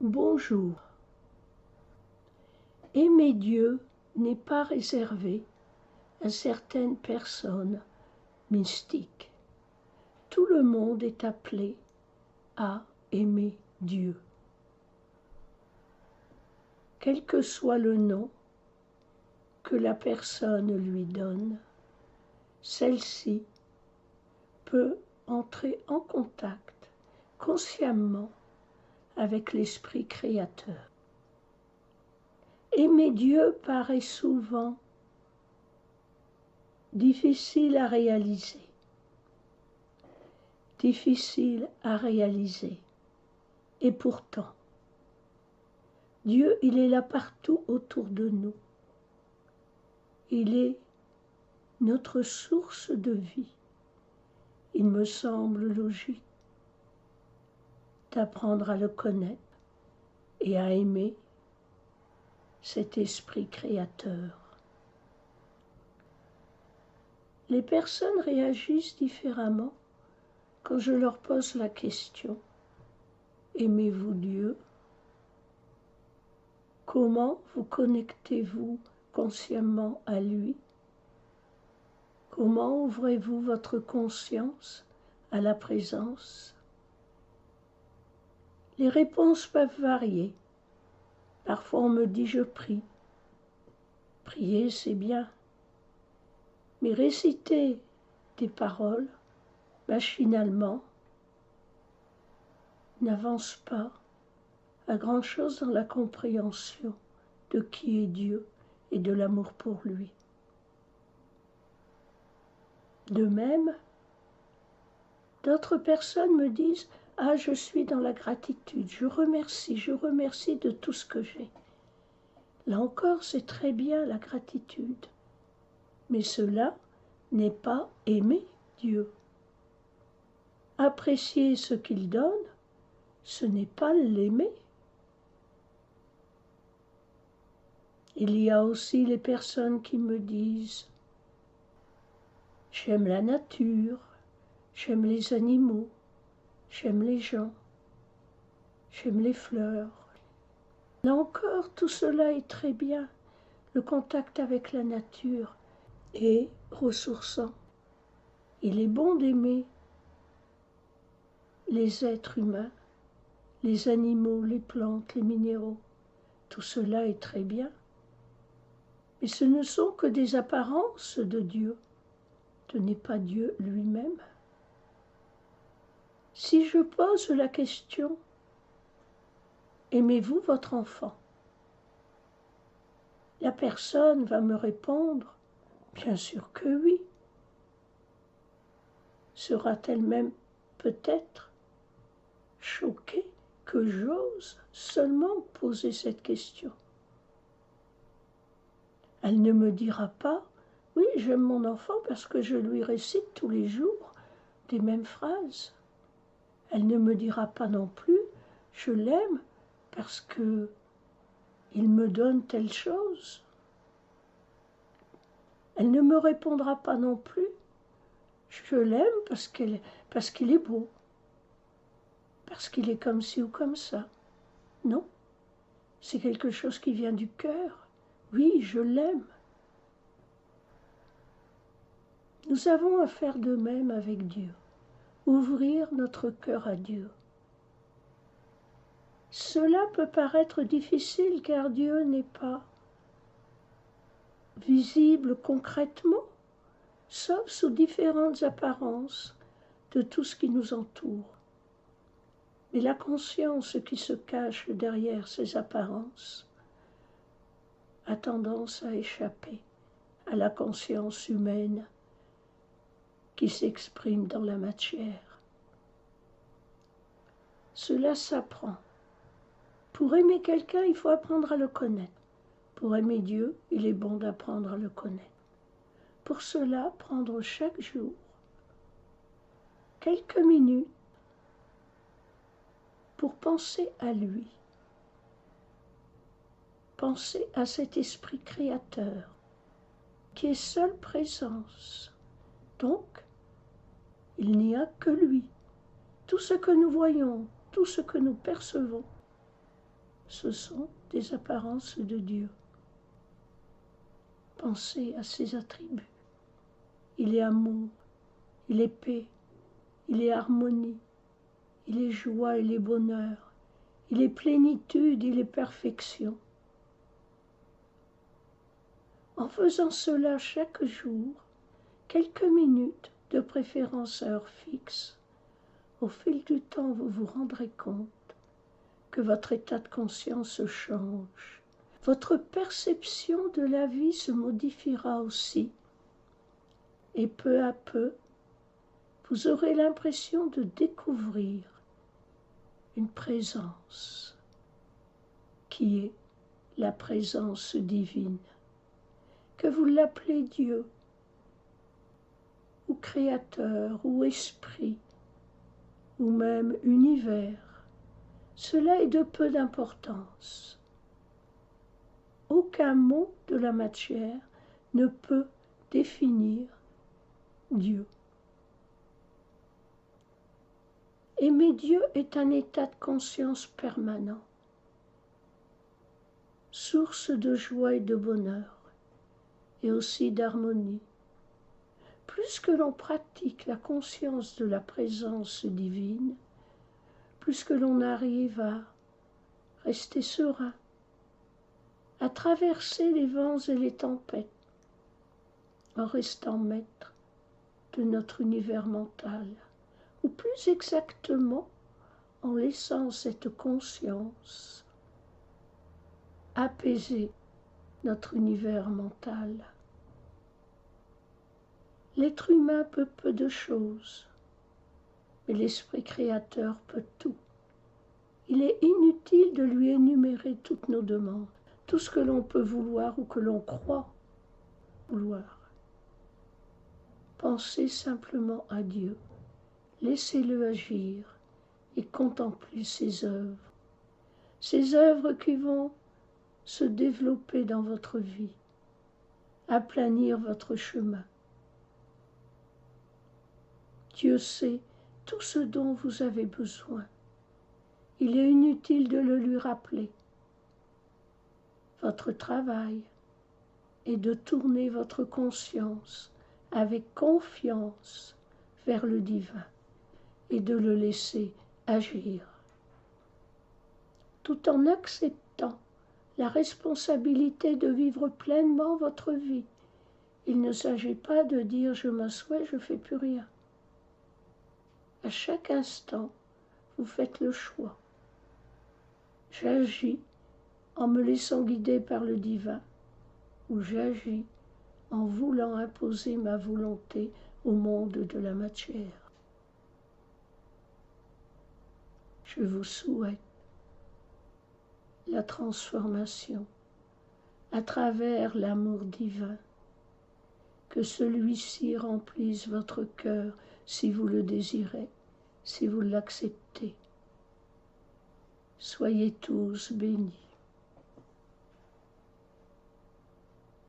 Bonjour. Aimer Dieu n'est pas réservé à certaines personnes mystiques. Tout le monde est appelé à aimer Dieu. Quel que soit le nom que la personne lui donne, celle-ci peut entrer en contact consciemment avec l'Esprit créateur. Aimer Dieu paraît souvent difficile à réaliser. Et pourtant, Dieu, il est là partout autour de nous. Il est notre source de vie. Il me semble logique d'apprendre à le connaître et à aimer cet esprit créateur. Les personnes réagissent différemment quand je leur pose la question « Aimez-vous Dieu ?» Comment vous connectez-vous consciemment à lui? Comment ouvrez-vous votre conscience à la présence? Les réponses peuvent varier. Parfois on me dit « je prie ». Prier, c'est bien. Mais réciter des paroles, machinalement, n'avance pas à grand-chose dans la compréhension de qui est Dieu et de l'amour pour lui. De même, d'autres personnes me disent « Ah, je suis dans la gratitude, je remercie de tout ce que j'ai. » Là encore, c'est très bien la gratitude, mais cela n'est pas aimer Dieu. Apprécier ce qu'il donne, ce n'est pas l'aimer. Il y a aussi les personnes qui me disent « J'aime la nature, j'aime les animaux, j'aime les gens, j'aime les fleurs. » Là encore, tout cela est très bien. Le contact avec la nature est ressourçant. Il est bon d'aimer les êtres humains, les animaux, les plantes, les minéraux. Tout cela est très bien. Mais ce ne sont que des apparences de Dieu. Ce n'est pas Dieu lui-même. Si je pose la question « Aimez-vous votre enfant ?» La personne va me répondre « Bien sûr que oui ». Sera-t-elle même peut-être choquée que j'ose seulement poser cette question? Elle ne me dira pas « Oui, j'aime mon enfant parce que je lui récite tous les jours des mêmes phrases. » Elle ne me dira pas non plus « Je l'aime parce que il me donne telle chose. » Elle ne me répondra pas non plus « Je l'aime parce qu'il est beau, parce qu'il est comme ci ou comme ça. » Non, c'est quelque chose qui vient du cœur. Oui, je l'aime. Nous avons à faire de même avec Dieu, ouvrir notre cœur à Dieu. Cela peut paraître difficile car Dieu n'est pas visible concrètement, sauf sous différentes apparences de tout ce qui nous entoure. Mais la conscience qui se cache derrière ces apparences a tendance à échapper à la conscience humaine qui s'exprime dans la matière. Cela s'apprend. Pour aimer quelqu'un, il faut apprendre à le connaître. Pour aimer Dieu, il est bon d'apprendre à le connaître. Pour cela, prendre chaque jour quelques minutes pour penser à lui, penser à cet esprit créateur qui est seule présence. Donc, il n'y a que lui. Tout ce que nous voyons, tout ce que nous percevons, ce sont des apparences de Dieu. Pensez à ses attributs. Il est amour, il est paix, il est harmonie, il est joie, il est bonheur, il est plénitude, il est perfection. En faisant cela chaque jour, quelques minutes, de préférence à heure fixe, au fil du temps vous vous rendrez compte que votre état de conscience change. Votre perception de la vie se modifiera aussi. Et peu à peu, vous aurez l'impression de découvrir une présence qui est la présence divine. Que vous l'appelez Dieu, ou Créateur, ou Esprit, ou même Univers, cela est de peu d'importance. Aucun mot de la matière ne peut définir Dieu. Aimer Dieu est un état de conscience permanent, source de joie et de bonheur, et aussi d'harmonie. Plus que l'on pratique la conscience de la présence divine, plus que l'on arrive à rester serein, à traverser les vents et les tempêtes, en restant maître de notre univers mental, ou plus exactement en laissant cette conscience apaiser notre univers mental. L'être humain peut peu de choses, mais l'esprit créateur peut tout. Il est inutile de lui énumérer toutes nos demandes, tout ce que l'on peut vouloir ou que l'on croit vouloir. Pensez simplement à Dieu, laissez-le agir et contemplez ses œuvres qui vont se développer dans votre vie, aplanir votre chemin. Dieu sait tout ce dont vous avez besoin. Il est inutile de le lui rappeler. Votre travail est de tourner votre conscience avec confiance vers le divin et de le laisser agir, tout en acceptant la responsabilité de vivre pleinement votre vie. Il ne s'agit pas de dire « je m'assois, je ne fais plus rien ». À chaque instant, vous faites le choix. J'agis en me laissant guider par le divin, ou j'agis en voulant imposer ma volonté au monde de la matière. Je vous souhaite la transformation à travers l'amour divin, que celui-ci remplisse votre cœur si vous le désirez, si vous l'acceptez. Soyez tous bénis.